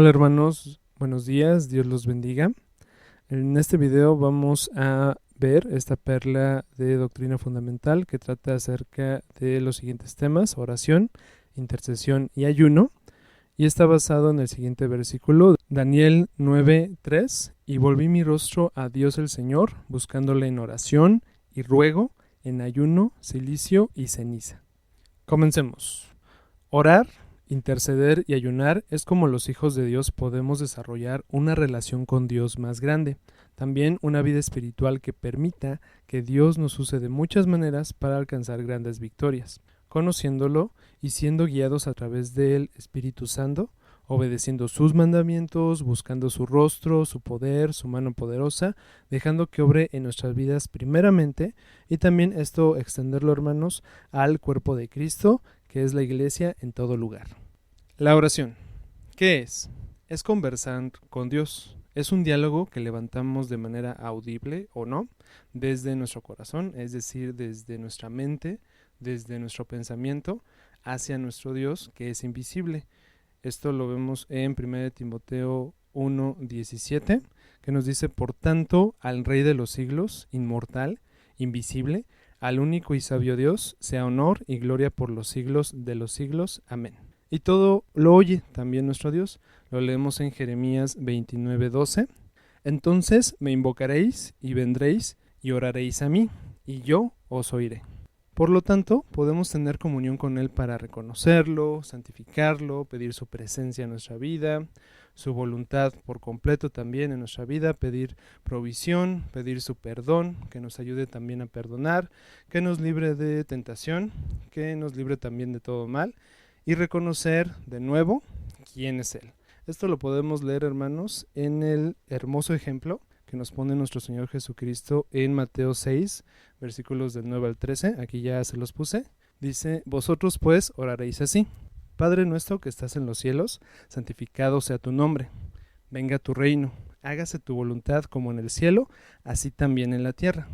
Hola hermanos, buenos días, Dios los bendiga. En este video vamos a ver esta perla de doctrina fundamental que trata acerca de los siguientes temas: oración, intercesión y ayuno, y está basado en el siguiente versículo, Daniel 9:3: y volví mi rostro a Dios el Señor, buscándole en oración y ruego, en ayuno, cilicio y ceniza. Comencemos. Orar, interceder y ayunar es como los hijos de Dios podemos desarrollar una relación con Dios más grande. También una vida espiritual que permita que Dios nos use de muchas maneras para alcanzar grandes victorias, conociéndolo y siendo guiados a través del Espíritu Santo, obedeciendo sus mandamientos, buscando su rostro, su poder, su mano poderosa, dejando que obre en nuestras vidas primeramente, y también esto extenderlo, hermanos, al cuerpo de Cristo, que es la iglesia en todo lugar. La oración. ¿Qué es? Es conversar con Dios. Es un diálogo que levantamos de manera audible o no, desde nuestro corazón, es decir, desde nuestra mente, desde nuestro pensamiento, hacia nuestro Dios, que es invisible. Esto lo vemos en 1 Timoteo 1:17, que nos dice: por tanto, al Rey de los siglos, inmortal, invisible, al único y sabio Dios, sea honor y gloria por los siglos de los siglos. Amén. Y todo lo oye también nuestro Dios. Lo leemos en Jeremías 29:12. Entonces me invocaréis y vendréis y oraréis a mí, y yo os oiré. Por lo tanto, podemos tener comunión con Él para reconocerlo, santificarlo, pedir su presencia en nuestra vida, su voluntad por completo también en nuestra vida, pedir provisión, pedir su perdón, que nos ayude también a perdonar, que nos libre de tentación, que nos libre también de todo mal, y reconocer de nuevo quién es Él. Esto lo podemos leer, hermanos, en el hermoso ejemplo que nos pone nuestro Señor Jesucristo en Mateo 6, versículos del 9 al 13, aquí ya se los puse. Dice: vosotros pues oraréis así: Padre nuestro que estás en los cielos, santificado sea tu nombre. Venga tu reino, hágase tu voluntad como en el cielo, así también en la tierra.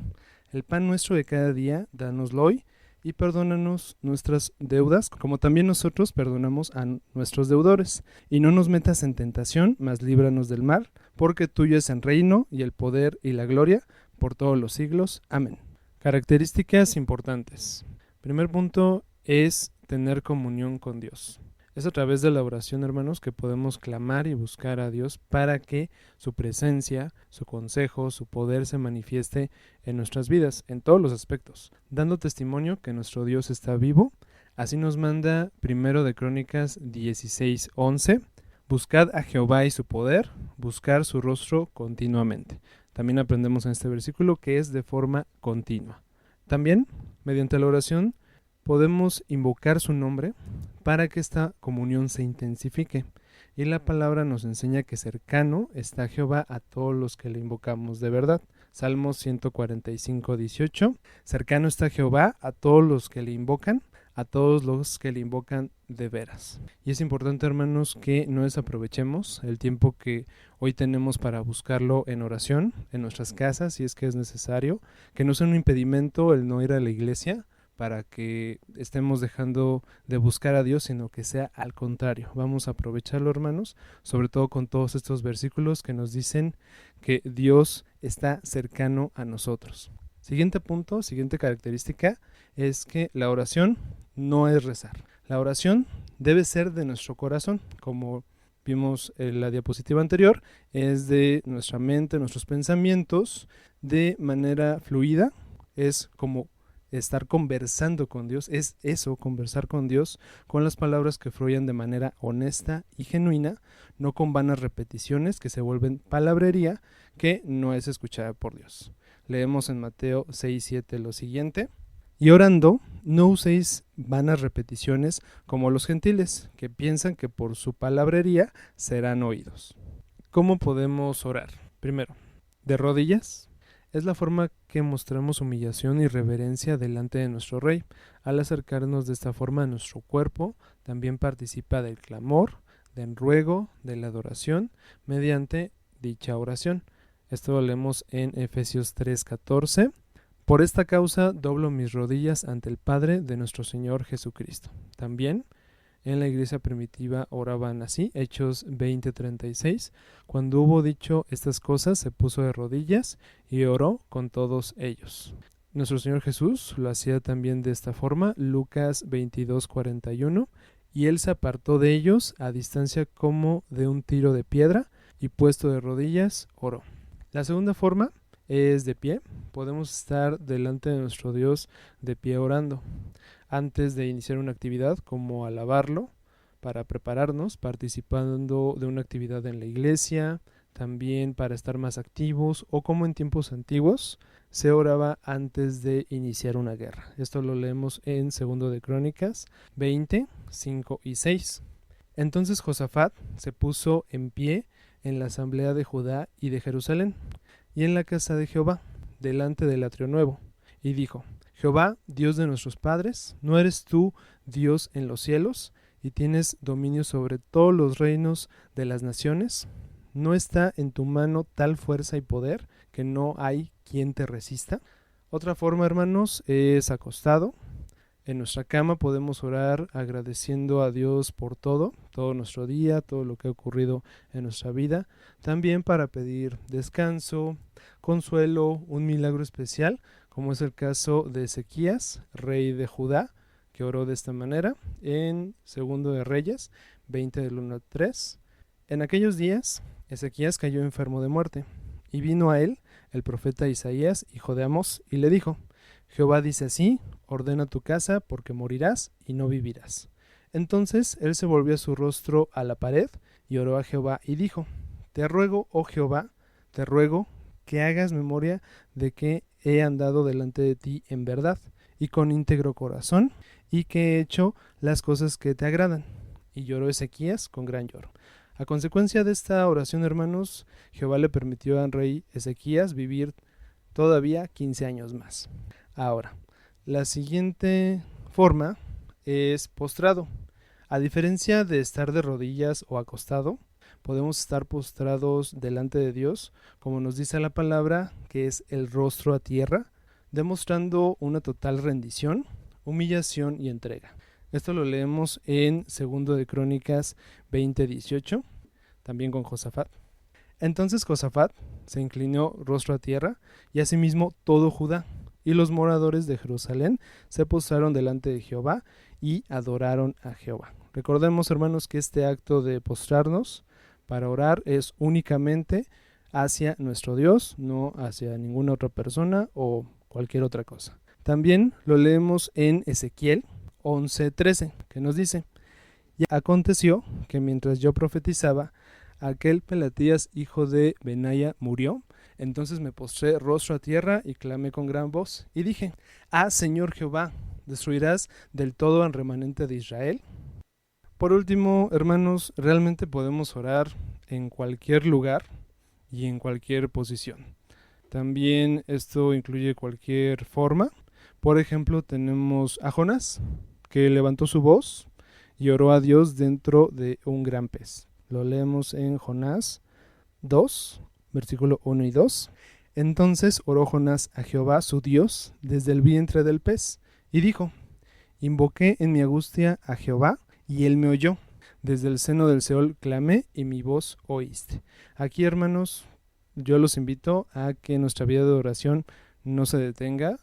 El pan nuestro de cada día, dánoslo hoy, y perdónanos nuestras deudas, como también nosotros perdonamos a nuestros deudores. Y no nos metas en tentación, mas líbranos del mal, porque tuyo es el reino, y el poder, y la gloria, por todos los siglos. Amén. Características importantes. Primer punto es tener comunión con Dios. Es a través de la oración, hermanos, que podemos clamar y buscar a Dios para que su presencia, su consejo, su poder se manifieste en nuestras vidas, en todos los aspectos, dando testimonio que nuestro Dios está vivo. Así nos manda 1 de Crónicas 16:11: buscad a Jehová y su poder, buscar su rostro continuamente. También aprendemos en este versículo que es de forma continua. También, mediante la oración, podemos invocar su nombre para que esta comunión se intensifique. Y la palabra nos enseña que cercano está Jehová a todos los que le invocamos de verdad. Salmos 145:18: cercano está Jehová a todos los que le invocan, a todos los que le invocan de veras. Y es importante, hermanos, que no desaprovechemos el tiempo que hoy tenemos para buscarlo en oración, en nuestras casas, si es que es necesario, que no sea un impedimento el no ir a la iglesia para que estemos dejando de buscar a Dios, sino que sea al contrario. Vamos a aprovecharlo, hermanos, sobre todo con todos estos versículos que nos dicen que Dios está cercano a nosotros. Siguiente punto, siguiente característica, es que la oración no es rezar. La oración debe ser de nuestro corazón, como vimos en la diapositiva anterior, es de nuestra mente, nuestros pensamientos, de manera fluida, es como estar conversando con Dios, es eso, conversar con Dios, con las palabras que fluyan de manera honesta y genuina, no con vanas repeticiones que se vuelven palabrería que no es escuchada por Dios. Leemos en Mateo 6:7 lo siguiente: y orando, no uséis vanas repeticiones como los gentiles, que piensan que por su palabrería serán oídos. ¿Cómo podemos orar? Primero, de rodillas. Es la forma que mostramos humillación y reverencia delante de nuestro Rey. Al acercarnos de esta forma a nuestro cuerpo, también participa del clamor, del ruego, de la adoración, mediante dicha oración. Esto lo leemos en Efesios 3:14. Por esta causa doblo mis rodillas ante el Padre de nuestro Señor Jesucristo. También en la iglesia primitiva oraban así, Hechos 20:36. Cuando hubo dicho estas cosas, se puso de rodillas y oró con todos ellos. Nuestro Señor Jesús lo hacía también de esta forma, Lucas 22:41. Y él se apartó de ellos a distancia como de un tiro de piedra, y puesto de rodillas, oró. La segunda forma es de pie. Podemos estar delante de nuestro Dios de pie orando. Antes de iniciar una actividad como alabarlo, para prepararnos, participando de una actividad en la iglesia, también para estar más activos, o como en tiempos antiguos, se oraba antes de iniciar una guerra. Esto lo leemos en 2 de Crónicas 20, 5 y 6. Entonces Josafat se puso en pie en la asamblea de Judá y de Jerusalén, y en la casa de Jehová, delante del atrio nuevo, y dijo: Jehová, Dios de nuestros padres, ¿no eres tú Dios en los cielos, y tienes dominio sobre todos los reinos de las naciones? ¿No está en tu mano tal fuerza y poder que no hay quien te resista? Otra forma, hermanos, es acostado. En nuestra cama podemos orar agradeciendo a Dios por todo nuestro día, todo lo que ha ocurrido en nuestra vida. También para pedir descanso, consuelo, un milagro especial, como es el caso de Ezequías, rey de Judá, que oró de esta manera en 2 de Reyes 20 del 1 al 3. En aquellos días, Ezequías cayó enfermo de muerte, y vino a él el profeta Isaías, hijo de Amós, y le dijo: Jehová dice así: ordena tu casa, porque morirás y no vivirás. Entonces él se volvió su rostro a la pared y oró a Jehová y dijo: Te ruego, oh Jehová, te ruego que hagas memoria de que he andado delante de ti en verdad y con íntegro corazón, y que he hecho las cosas que te agradan. Y lloró Ezequías con gran lloro. A consecuencia de esta oración, hermanos, Jehová le permitió al rey Ezequías vivir todavía 15 años más. Ahora, la siguiente forma es postrado. A diferencia de estar de rodillas o acostado, podemos estar postrados delante de Dios, como nos dice la palabra, que es el rostro a tierra, demostrando una total rendición, humillación y entrega. Esto lo leemos en 2 de Crónicas 20:18, también con Josafat. Entonces Josafat se inclinó rostro a tierra, y asimismo todo Judá, y los moradores de Jerusalén se postraron delante de Jehová y adoraron a Jehová. Recordemos, hermanos, que este acto de postrarnos para orar es únicamente hacia nuestro Dios, no hacia ninguna otra persona o cualquier otra cosa. También lo leemos en Ezequiel 11:13, que nos dice: Y aconteció que mientras yo profetizaba, aquel Pelatías, hijo de Benaía, murió. Entonces me postré rostro a tierra y clamé con gran voz, y dije: Señor Jehová, ¿destruirás del todo al remanente de Israel? Por último, hermanos, realmente podemos orar en cualquier lugar y en cualquier posición. También esto incluye cualquier forma. Por ejemplo, tenemos a Jonás, que levantó su voz y oró a Dios dentro de un gran pez. Lo leemos en Jonás 2, versículo 1 y 2. Entonces oró Jonás a Jehová su Dios desde el vientre del pez, y dijo: Invoqué en mi angustia a Jehová, y él me oyó. Desde el seno del Seol clamé, y mi voz oíste. Aquí, hermanos, yo los invito a que nuestra vida de oración no se detenga,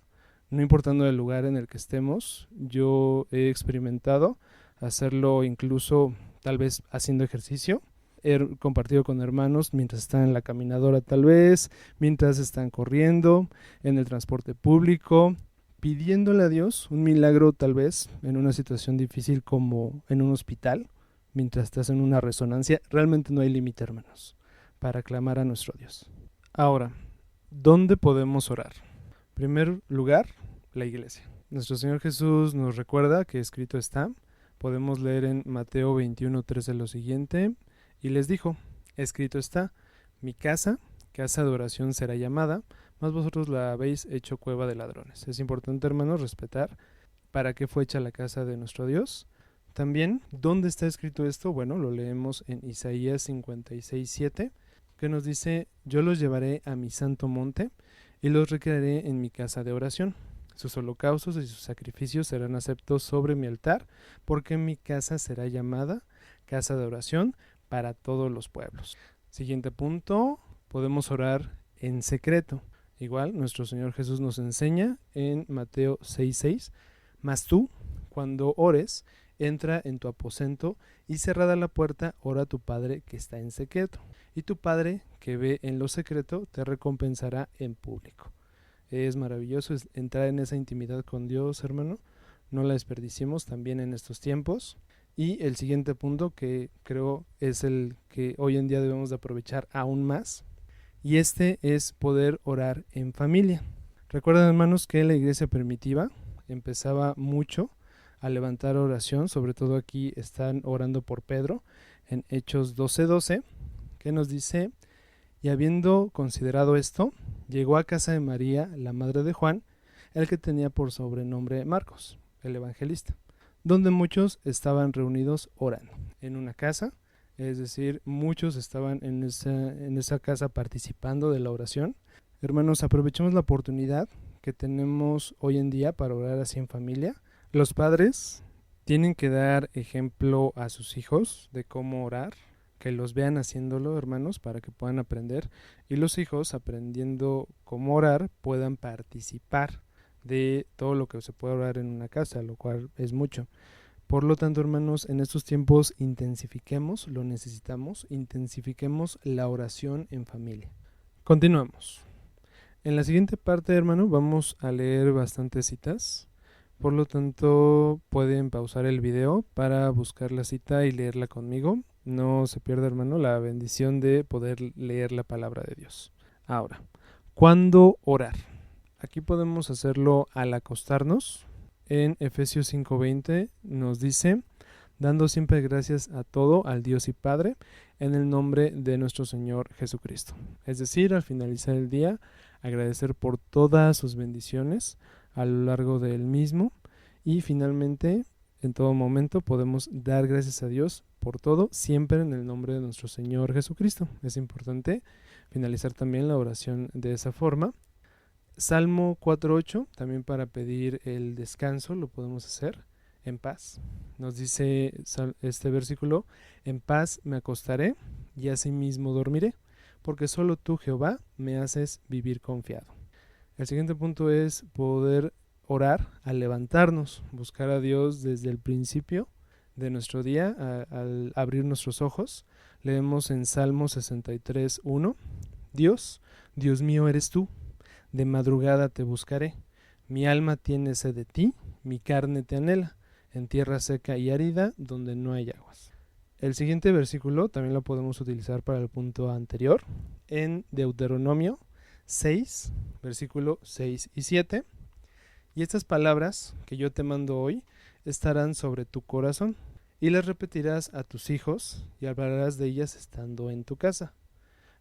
no importando el lugar en el que estemos. Yo he experimentado hacerlo incluso tal vez haciendo ejercicio. He compartido con hermanos mientras están en la caminadora, tal vez, mientras están corriendo, en el transporte público, pidiéndole a Dios un milagro, tal vez en una situación difícil como en un hospital, mientras estás en una resonancia. Realmente no hay límite, hermanos, para clamar a nuestro Dios. Ahora, ¿dónde podemos orar? En primer lugar, la iglesia. Nuestro Señor Jesús nos recuerda que escrito está. Podemos leer en Mateo 21:13 lo siguiente: y les dijo: escrito está, mi casa, casa de oración será llamada, mas vosotros la habéis hecho cueva de ladrones. Es importante, hermanos, respetar para qué fue hecha la casa de nuestro Dios. También, ¿dónde está escrito esto? Bueno, lo leemos en Isaías 56:7, que nos dice: yo los llevaré a mi santo monte y los recrearé en mi casa de oración. Sus holocaustos y sus sacrificios serán aceptos sobre mi altar, porque mi casa será llamada casa de oración para todos los pueblos. Siguiente punto, podemos orar en secreto. Igual, nuestro Señor Jesús nos enseña en Mateo 6:6, mas tú, cuando ores, entra en tu aposento y cerrada la puerta, ora a tu Padre que está en secreto. Y tu Padre que ve en lo secreto te recompensará en público. Es maravilloso entrar en esa intimidad con Dios, hermano. No la desperdiciemos también en estos tiempos. Y el siguiente punto, que creo es el que hoy en día debemos de aprovechar aún más, y este es poder orar en familia. Recuerden, hermanos, que la iglesia primitiva empezaba mucho a levantar oración, sobre todo aquí están orando por Pedro en Hechos 12:12, que nos dice: y habiendo considerado esto, llegó a casa de María, la madre de Juan, el que tenía por sobrenombre Marcos, el evangelista, donde muchos estaban reunidos orando en una casa, es decir, muchos estaban en esa casa participando de la oración. Hermanos, aprovechemos la oportunidad que tenemos hoy en día para orar así en familia. Los padres tienen que dar ejemplo a sus hijos de cómo orar, que los vean haciéndolo, hermanos, para que puedan aprender, y los hijos, aprendiendo cómo orar, puedan participar de todo lo que se puede orar en una casa, lo cual es mucho. Por lo tanto, hermanos, en estos tiempos intensifiquemos, lo necesitamos, intensifiquemos la oración en familia. Continuamos. En la siguiente parte, hermano, vamos a leer bastantes citas. Por lo tanto, pueden pausar el video para buscar la cita y leerla conmigo. No se pierda, hermano, la bendición de poder leer la palabra de Dios. Ahora, ¿cuándo orar? Aquí podemos hacerlo al acostarnos. En Efesios 5:20 nos dice: dando siempre gracias a todo al Dios y Padre en el nombre de nuestro Señor Jesucristo. Es decir, al finalizar el día, agradecer por todas sus bendiciones a lo largo del mismo, y finalmente, en todo momento, podemos dar gracias a Dios por todo, siempre en el nombre de nuestro Señor Jesucristo. Es importante finalizar también la oración de esa forma. Salmo 4:8, también para pedir el descanso, lo podemos hacer en paz. Nos dice este versículo: en paz me acostaré y asimismo dormiré, porque solo tú, Jehová, me haces vivir confiado. El siguiente punto es poder orar al levantarnos, buscar a Dios desde el principio de nuestro día, al abrir nuestros ojos. Leemos en Salmo 63:1: Dios, Dios mío eres tú, de madrugada te buscaré, mi alma tiene sed de ti, mi carne te anhela, en tierra seca y árida donde no hay aguas. El siguiente versículo también lo podemos utilizar para el punto anterior, en Deuteronomio 6, versículo 6 y 7. Y estas palabras que yo te mando hoy estarán sobre tu corazón, y las repetirás a tus hijos, y hablarás de ellas estando en tu casa.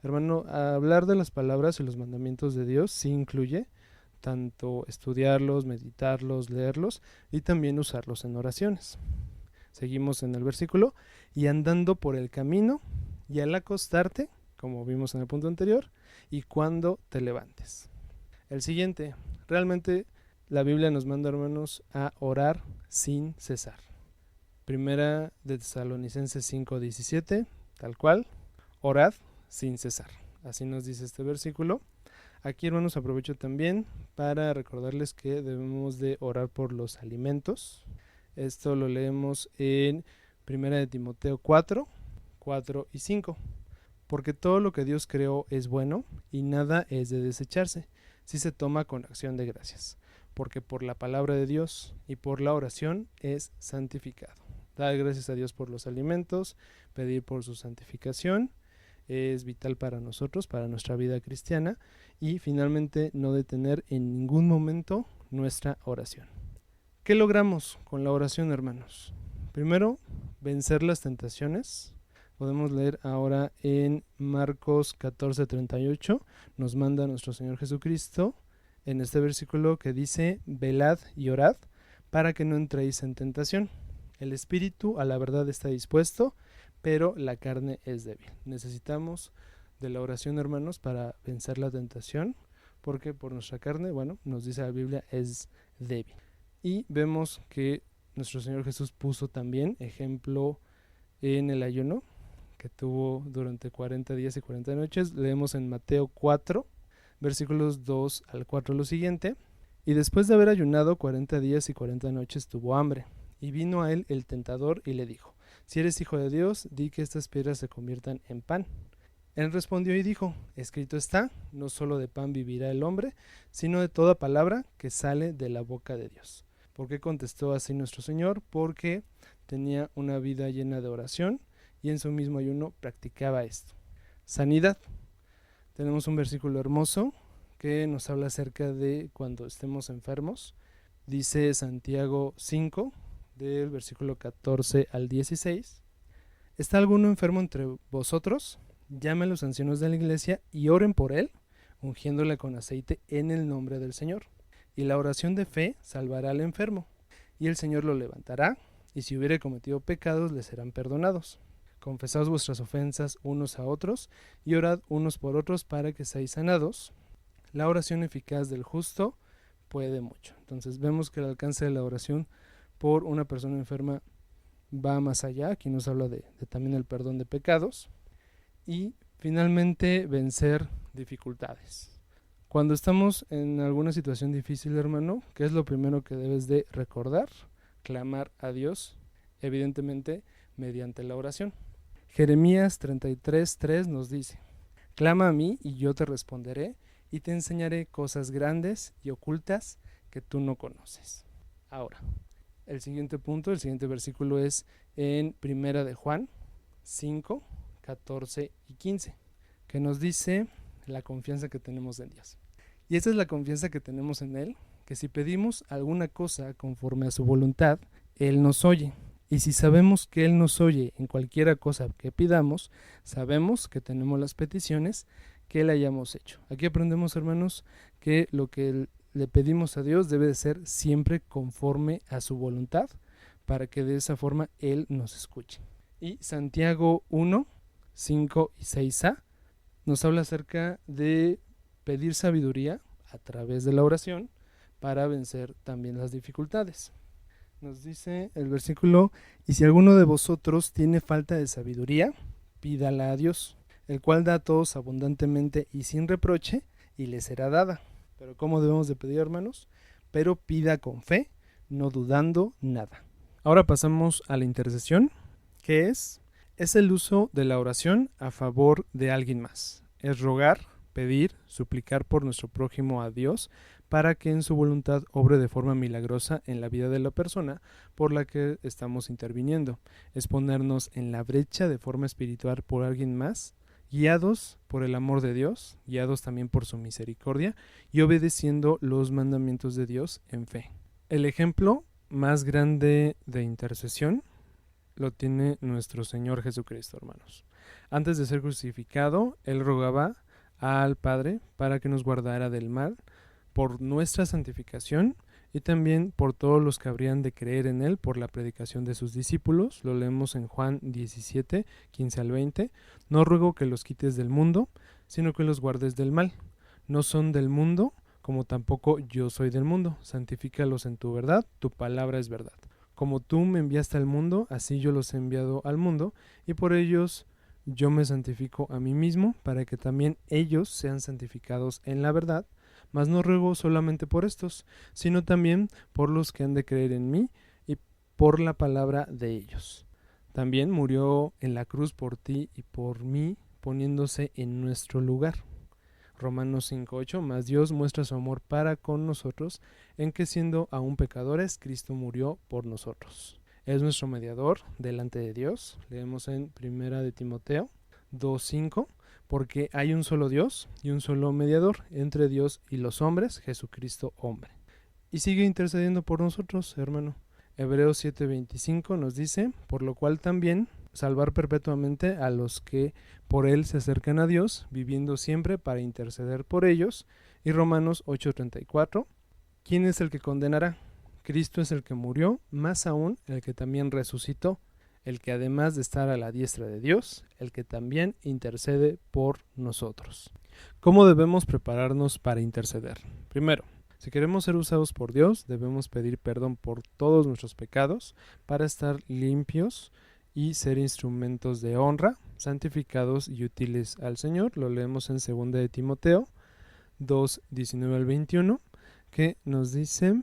Hermano, hablar de las palabras y los mandamientos de Dios sí incluye tanto estudiarlos, meditarlos, leerlos y también usarlos en oraciones. Seguimos en el versículo: y andando por el camino, y al acostarte, como vimos en el punto anterior, y cuando te levantes. El siguiente, realmente la Biblia nos manda, hermanos, a orar sin cesar. Primera de Tesalonicenses 5:17, tal cual: orad sin cesar. Así nos dice este versículo. Aquí, hermanos, aprovecho también para recordarles que debemos de orar por los alimentos. Esto lo leemos en 1 de Timoteo 4 y 5. Porque todo lo que Dios creó es bueno y nada es de desecharse si se toma con acción de gracias. Porque por la palabra de Dios y por la oración es santificado. Dar gracias a Dios por los alimentos, pedir por su santificación, es vital para nosotros, para nuestra vida cristiana, y finalmente no detener en ningún momento nuestra oración. ¿Qué logramos con la oración, hermanos? Primero, vencer las tentaciones. Podemos leer ahora en Marcos 14:38, nos manda nuestro Señor Jesucristo en este versículo que dice: velad y orad para que no entréis en tentación. El espíritu a la verdad está dispuesto, pero la carne es débil. Necesitamos de la oración, hermanos, para vencer la tentación, porque por nuestra carne, bueno, nos dice la Biblia, es débil. Y vemos que nuestro Señor Jesús puso también ejemplo en el ayuno que tuvo durante 40 días y 40 noches. Leemos en Mateo 4, versículos 2 al 4 lo siguiente: y después de haber ayunado 40 días y 40 noches tuvo hambre, y vino a él el tentador y le dijo: si eres hijo de Dios, di que estas piedras se conviertan en pan. Él respondió y dijo: escrito está, no solo de pan vivirá el hombre, sino de toda palabra que sale de la boca de Dios. ¿Por qué contestó así nuestro Señor? Porque tenía una vida llena de oración y en su mismo ayuno practicaba esto. Sanidad. Tenemos un versículo hermoso que nos habla acerca de cuando estemos enfermos. Dice Santiago 5, del versículo 14 al 16: ¿está alguno enfermo entre vosotros? Llame a los ancianos de la iglesia y oren por él, ungiéndole con aceite en el nombre del Señor. Y la oración de fe salvará al enfermo, y el Señor lo levantará, y si hubiere cometido pecados le serán perdonados. Confesad vuestras ofensas unos a otros, y orad unos por otros para que seáis sanados. La oración eficaz del justo puede mucho. Entonces vemos que el alcance de la oración por una persona enferma va más allá. Aquí nos habla de también el perdón de pecados. Y finalmente, vencer dificultades. Cuando estamos en alguna situación difícil, hermano, ¿qué es lo primero que debes de recordar? Clamar a Dios, evidentemente mediante la oración. Jeremías 33:3 nos dice: clama a mí y yo te responderé y te enseñaré cosas grandes y ocultas que tú no conoces. Ahora, el siguiente punto, el siguiente versículo es en Primera de Juan 5, 14 y 15, que nos dice la confianza que tenemos en Dios. Y esta es la confianza que tenemos en Él, que si pedimos alguna cosa conforme a su voluntad, Él nos oye. Y si sabemos que Él nos oye en cualquiera cosa que pidamos, sabemos que tenemos las peticiones que le hayamos hecho. Aquí aprendemos, hermanos, que lo que le pedimos a Dios debe de ser siempre conforme a su voluntad, para que de esa forma Él nos escuche. Y Santiago 1, 5 y 6a nos habla acerca de pedir sabiduría a través de la oración para vencer también las dificultades. Nos dice el versículo: y si alguno de vosotros tiene falta de sabiduría, pídala a Dios, el cual da a todos abundantemente y sin reproche, y le será dada. Pero ¿cómo debemos de pedir, hermanos? Pero pida con fe, no dudando nada. Ahora pasamos a la intercesión, que es el uso de la oración a favor de alguien más. Es rogar, pedir, suplicar por nuestro prójimo a Dios para que en su voluntad obre de forma milagrosa en la vida de la persona por la que estamos interviniendo. Es ponernos en la brecha de forma espiritual por alguien más, guiados por el amor de Dios, guiados también por su misericordia y obedeciendo los mandamientos de Dios en fe. El ejemplo más grande de intercesión lo tiene nuestro Señor Jesucristo, hermanos. Antes de ser crucificado, Él rogaba al Padre para que nos guardara del mal, por nuestra santificación y también por todos los que habrían de creer en Él por la predicación de sus discípulos. Lo leemos en Juan 17, 15 al 20. No ruego que los quites del mundo, sino que los guardes del mal. No son del mundo, como tampoco yo soy del mundo. Santifícalos en tu verdad, tu palabra es verdad. Como tú me enviaste al mundo, así yo los he enviado al mundo, y por ellos yo me santifico a mí mismo, para que también ellos sean santificados en la verdad. Mas no ruego solamente por estos, sino también por los que han de creer en mí y por la palabra de ellos. También murió en la cruz por ti y por mí, poniéndose en nuestro lugar. Romanos 5:8, mas Dios muestra su amor para con nosotros, en que siendo aún pecadores, Cristo murió por nosotros. Es nuestro mediador delante de Dios. Leemos en 1 de Timoteo 2:5, porque hay un solo Dios y un solo mediador entre Dios y los hombres, Jesucristo hombre. Y sigue intercediendo por nosotros, hermano. Hebreos 7:25 nos dice: por lo cual también salvar perpetuamente a los que por él se acercan a Dios, viviendo siempre para interceder por ellos. Y Romanos 8:34, ¿quién es el que condenará? Cristo es el que murió, más aún el que también resucitó, el que además de estar a la diestra de Dios, el que también intercede por nosotros. ¿Cómo debemos prepararnos para interceder? Primero, si queremos ser usados por Dios, debemos pedir perdón por todos nuestros pecados para estar limpios y ser instrumentos de honra, santificados y útiles al Señor. Lo leemos en 2 de Timoteo 2, 19 al 21, que nos dice: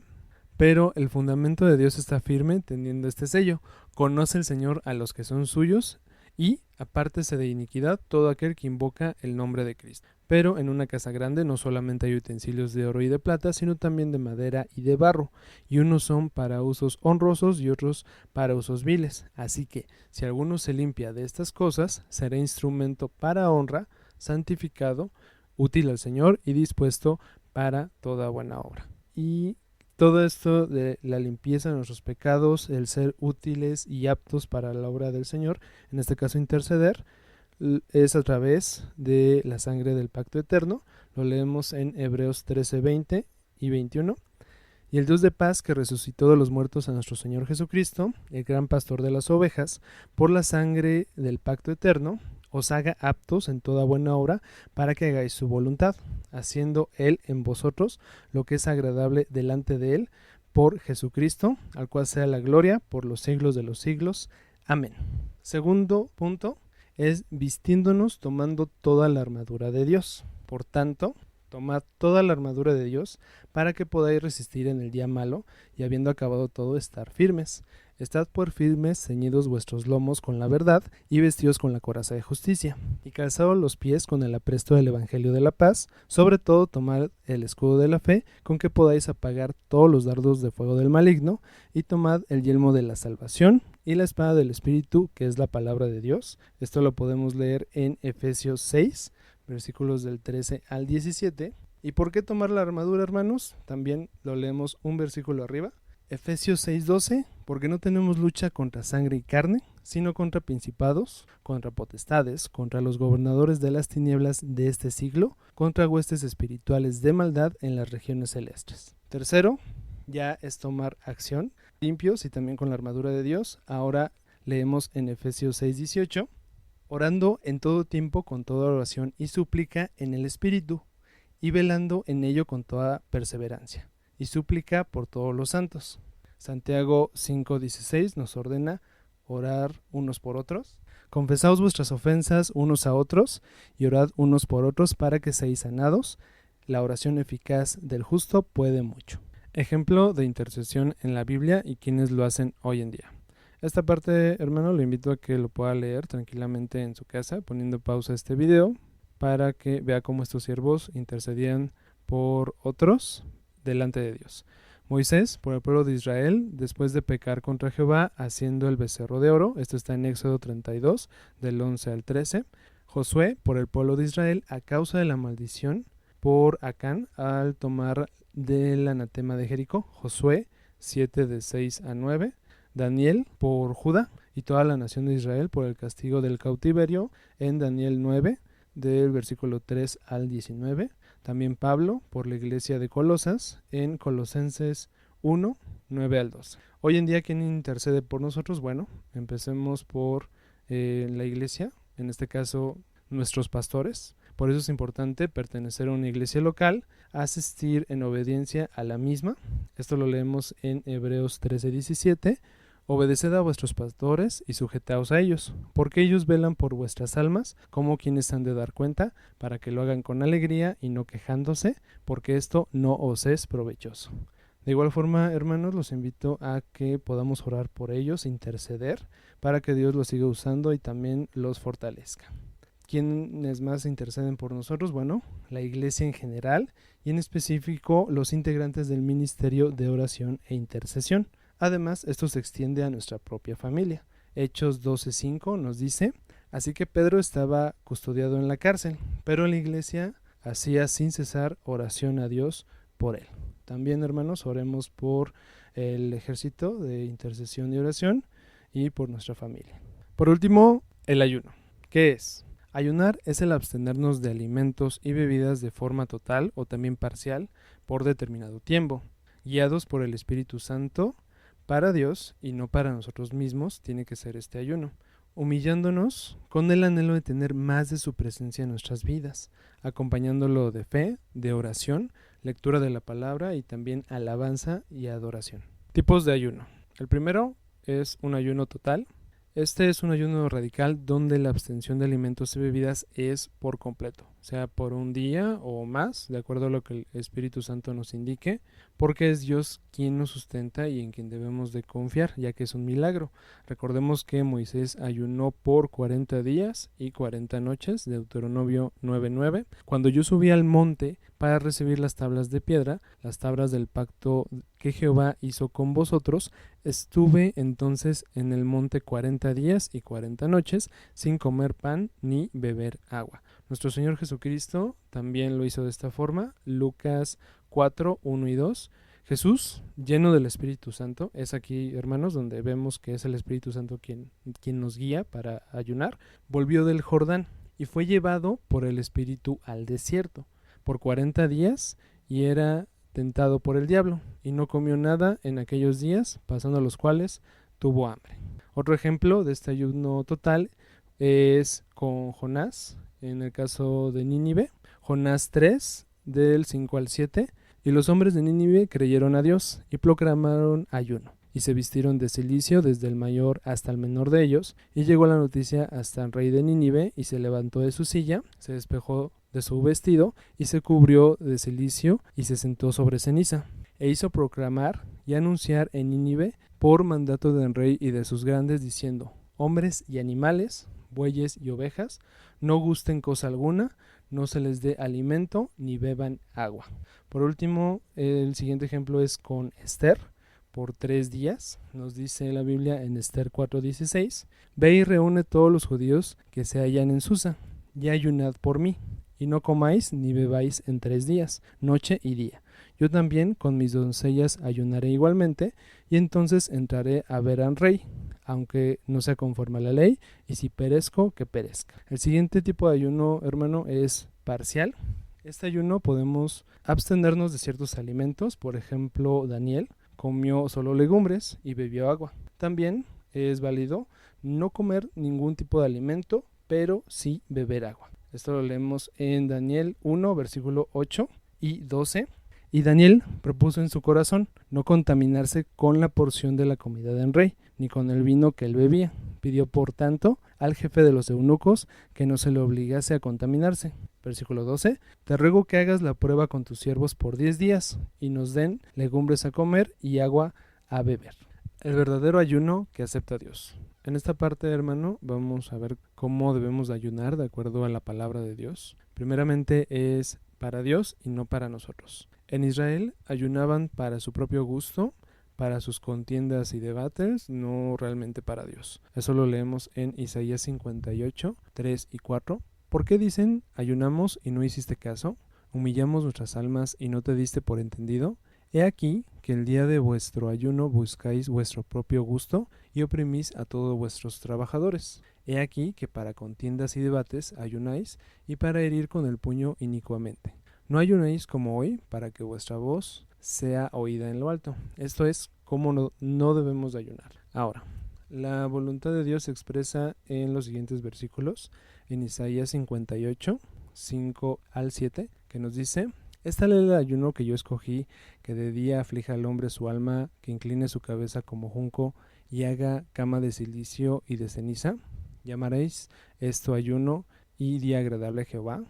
pero el fundamento de Dios está firme, teniendo este sello: conoce el Señor a los que son suyos, y apártese de iniquidad todo aquel que invoca el nombre de Cristo. Pero en una casa grande no solamente hay utensilios de oro y de plata, sino también de madera y de barro, y unos son para usos honrosos y otros para usos viles. Así que, si alguno se limpia de estas cosas, será instrumento para honra, santificado, útil al Señor y dispuesto para toda buena obra. Y todo esto de la limpieza de nuestros pecados, el ser útiles y aptos para la obra del Señor, en este caso interceder, es a través de la sangre del pacto eterno. Lo leemos en Hebreos 13, 20 y 21. Y el Dios de paz, que resucitó de los muertos a nuestro Señor Jesucristo, el gran pastor de las ovejas, por la sangre del pacto eterno, os haga aptos en toda buena obra, para que hagáis su voluntad, haciendo Él en vosotros lo que es agradable delante de Él, por Jesucristo, al cual sea la gloria por los siglos de los siglos. Amén. Segundo punto es vistiéndonos tomando toda la armadura de Dios. Por tanto, tomad toda la armadura de Dios para que podáis resistir en el día malo, y habiendo acabado todo, estar firmes. Estad pues firmes, ceñidos vuestros lomos con la verdad, y vestidos con la coraza de justicia, y calzados los pies con el apresto del evangelio de la paz. Sobre todo tomad el escudo de la fe, con que podáis apagar todos los dardos de fuego del maligno, y tomad el yelmo de la salvación y la espada del Espíritu, que es la palabra de Dios. Esto lo podemos leer en Efesios 6, versículos del 13 al 17. ¿Y por qué tomar la armadura, hermanos? También lo leemos un versículo arriba. Efesios 6:12, porque no tenemos lucha contra sangre y carne, sino contra principados, contra potestades, contra los gobernadores de las tinieblas de este siglo, contra huestes espirituales de maldad en las regiones celestes. Tercero, ya es tomar acción, limpios y también con la armadura de Dios. Ahora leemos en Efesios 6:18, orando en todo tiempo con toda oración y súplica en el Espíritu, y velando en ello con toda perseverancia y súplica por todos los santos. Santiago 5:16 nos ordena orar unos por otros. Confesaos vuestras ofensas unos a otros y orad unos por otros para que seáis sanados. La oración eficaz del justo puede mucho. Ejemplo de intercesión en la Biblia y quienes lo hacen hoy en día. Esta parte, hermano, lo invito a que lo pueda leer tranquilamente en su casa, poniendo pausa a este video, para que vea cómo estos siervos intercedían por otros delante de Dios. Moisés, por el pueblo de Israel, después de pecar contra Jehová, haciendo el becerro de oro. Esto está en Éxodo 32, del 11 al 13. Josué, por el pueblo de Israel, a causa de la maldición por Acán, al tomar del anatema de Jericó. Josué 7, de 6 a 9. Daniel, por Judá y toda la nación de Israel, por el castigo del cautiverio, en Daniel 9, del versículo 3 al 19. También Pablo, por la iglesia de Colosas, en Colosenses 1, 9 al 12. Hoy en día, ¿quién intercede por nosotros? Bueno, empecemos por la iglesia, en este caso nuestros pastores. Por eso es importante pertenecer a una iglesia local, asistir en obediencia a la misma. Esto lo leemos en Hebreos 13:17. Obedeced a vuestros pastores y sujetaos a ellos, porque ellos velan por vuestras almas, como quienes han de dar cuenta, para que lo hagan con alegría y no quejándose, porque esto no os es provechoso. De igual forma, hermanos, los invito a que podamos orar por ellos, interceder, para que Dios los siga usando y también los fortalezca. ¿Quiénes más interceden por nosotros? Bueno, la iglesia en general y en específico los integrantes del ministerio de oración e intercesión. Además, esto se extiende a nuestra propia familia. Hechos 12:5 nos dice: así que Pedro estaba custodiado en la cárcel, pero la iglesia hacía sin cesar oración a Dios por él. También, hermanos, oremos por el ejército de intercesión y oración y por nuestra familia. Por último, el ayuno. ¿Qué es? Ayunar es el abstenernos de alimentos y bebidas de forma total o también parcial por determinado tiempo, guiados por el Espíritu Santo. Para Dios y no para nosotros mismos tiene que ser este ayuno. humillándonos con el anhelo de tener más de su presencia en nuestras vidas, acompañándolo de fe, de oración, lectura de la palabra y también alabanza y adoración. Tipos de ayuno. El primero es un ayuno total. Este es un ayuno radical donde la abstención de alimentos y bebidas es por completo, sea por un día o más, de acuerdo a lo que el Espíritu Santo nos indique, porque es Dios quien nos sustenta y en quien debemos de confiar, ya que es un milagro. Recordemos que Moisés ayunó por 40 días y 40 noches, Deuteronomio 9:9. Cuando yo subí al monte para recibir las tablas de piedra, las tablas del pacto que Jehová hizo con vosotros, estuve entonces en el monte 40 días y 40 noches sin comer pan ni beber agua. Nuestro Señor Jesucristo también lo hizo de esta forma. Lucas 4:1 y 2. Jesús, lleno del Espíritu Santo, es aquí, hermanos, donde vemos que es el Espíritu Santo quien nos guía para ayunar, volvió del Jordán y fue llevado por el Espíritu al desierto por 40 días y era tentado por el diablo y no comió nada en aquellos días, pasando los cuales tuvo hambre. Otro ejemplo de este ayuno total es con Jonás, en el caso de Nínive, Jonás 3, del 5 al 7, y los hombres de Nínive creyeron a Dios y proclamaron ayuno, y se vistieron de cilicio desde el mayor hasta el menor de ellos, y llegó la noticia hasta el rey de Nínive, y se levantó de su silla, se despejó de su vestido, y se cubrió de cilicio, y se sentó sobre ceniza, e hizo proclamar y anunciar en Nínive por mandato del rey y de sus grandes, diciendo: hombres y animales, bueyes y ovejas, no gusten cosa alguna, no se les dé alimento ni beban agua. Por último, el siguiente ejemplo es con Esther, por 3 días, nos dice la Biblia en Esther 4:16, ve y reúne todos los judíos que se hallan en Susa, y ayunad por mí, y no comáis ni bebáis en 3 días, noche y día. Yo también con mis doncellas ayunaré igualmente, y entonces entraré a ver al rey, aunque no sea conforme a la ley, y si perezco, que perezca. El siguiente tipo de ayuno, hermano, es parcial. Este ayuno podemos abstenernos de ciertos alimentos, por ejemplo, Daniel comió solo legumbres y bebió agua. También es válido no comer ningún tipo de alimento, pero sí beber agua. Esto lo leemos en Daniel 1, versículo 8 y 12. Y Daniel propuso en su corazón no contaminarse con la porción de la comida del rey, ni con el vino que él bebía. Pidió, por tanto, al jefe de los eunucos que no se le obligase a contaminarse. Versículo 12. Te ruego que hagas la prueba con tus siervos por 10 días, y nos den legumbres a comer y agua a beber. El verdadero ayuno que acepta Dios. En esta parte, hermano, vamos a ver cómo debemos ayunar de acuerdo a la palabra de Dios. Primeramente es para Dios y no para nosotros. En Israel ayunaban para su propio gusto, para sus contiendas y debates, no realmente para Dios. Eso lo leemos en Isaías 58, 3 y 4. ¿Por qué dicen, ayunamos y no hiciste caso? ¿Humillamos nuestras almas y no te diste por entendido? He aquí que el día de vuestro ayuno buscáis vuestro propio gusto y oprimís a todos vuestros trabajadores. He aquí que para contiendas y debates ayunáis y para herir con el puño inicuamente. No ayunéis como hoy para que vuestra voz sea oída en lo alto. Esto es cómo no debemos de ayunar. Ahora, la voluntad de Dios se expresa en los siguientes versículos, en Isaías 58, 5 al 7, que nos dice: esta ley del ayuno que yo escogí, que de día aflija al hombre su alma, que incline su cabeza como junco y haga cama de cilicio y de ceniza. Llamaréis esto ayuno y día agradable a Jehová.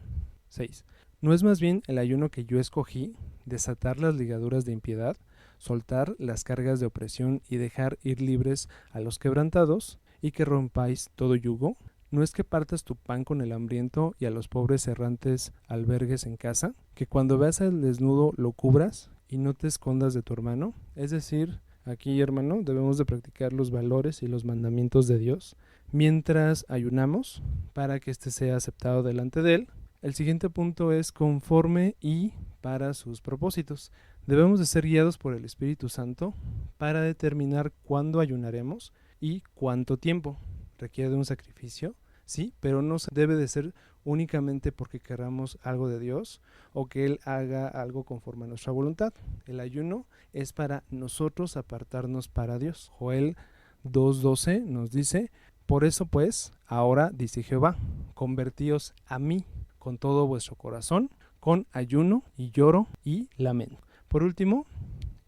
6. ¿No es más bien el ayuno que yo escogí, desatar las ligaduras de impiedad, soltar las cargas de opresión y dejar ir libres a los quebrantados, y que rompáis todo yugo? ¿No es que partas tu pan con el hambriento y a los pobres errantes albergues en casa? ¿Que cuando veas al desnudo lo cubras y no te escondas de tu hermano? Es decir, aquí, hermano, debemos de practicar los valores y los mandamientos de Dios mientras ayunamos para que éste sea aceptado delante de Él. El siguiente punto es conforme y para sus propósitos. Debemos de ser guiados por el Espíritu Santo para determinar cuándo ayunaremos y cuánto tiempo. Requiere de un sacrificio, sí, pero no debe de ser únicamente porque queramos algo de Dios o que Él haga algo conforme a nuestra voluntad. El ayuno es para nosotros apartarnos para Dios. Joel 2:12 nos dice: Por eso pues, ahora dice Jehová, convertíos a mí con todo vuestro corazón, con ayuno y lloro y lamento. Por último,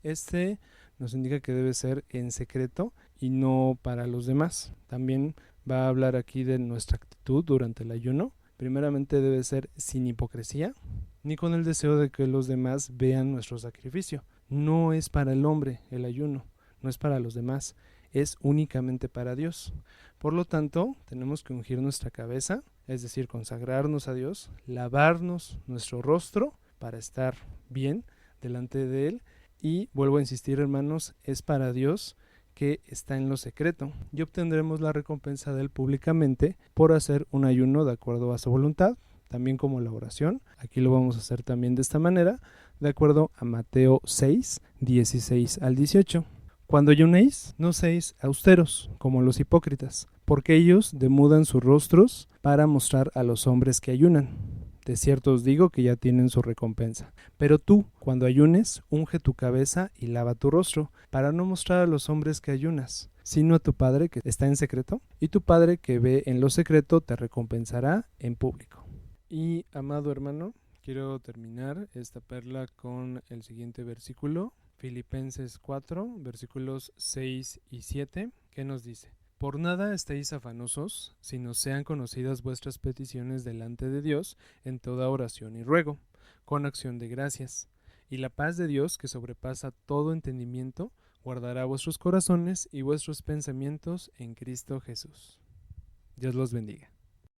este nos indica que debe ser en secreto y no para los demás. También va a hablar aquí de nuestra actitud durante el ayuno. Primeramente debe ser sin hipocresía, ni con el deseo de que los demás vean nuestro sacrificio. No es para el hombre el ayuno, no es para los demás, es únicamente para Dios. Por lo tanto, tenemos que ungir nuestra cabeza, es decir, consagrarnos a Dios, lavarnos nuestro rostro para estar bien delante de Él. Y vuelvo a insistir, hermanos, es para Dios que está en lo secreto y obtendremos la recompensa de Él públicamente por hacer un ayuno de acuerdo a su voluntad, también como la oración. Aquí lo vamos a hacer también de esta manera, de acuerdo a Mateo 6, 16 al 18. Cuando ayunéis, no seáis austeros, como los hipócritas, porque ellos demudan sus rostros para mostrar a los hombres que ayunan. De cierto os digo que ya tienen su recompensa. Pero tú, cuando ayunes, unge tu cabeza y lava tu rostro, para no mostrar a los hombres que ayunas, sino a tu Padre que está en secreto, y tu Padre que ve en lo secreto te recompensará en público. Y, amado hermano, quiero terminar esta perla con el siguiente versículo, Filipenses 4, versículos 6 y 7, que nos dice: Por nada estéis afanosos, sino sean conocidas vuestras peticiones delante de Dios en toda oración y ruego, con acción de gracias. Y la paz de Dios, que sobrepasa todo entendimiento, guardará vuestros corazones y vuestros pensamientos en Cristo Jesús. Dios los bendiga.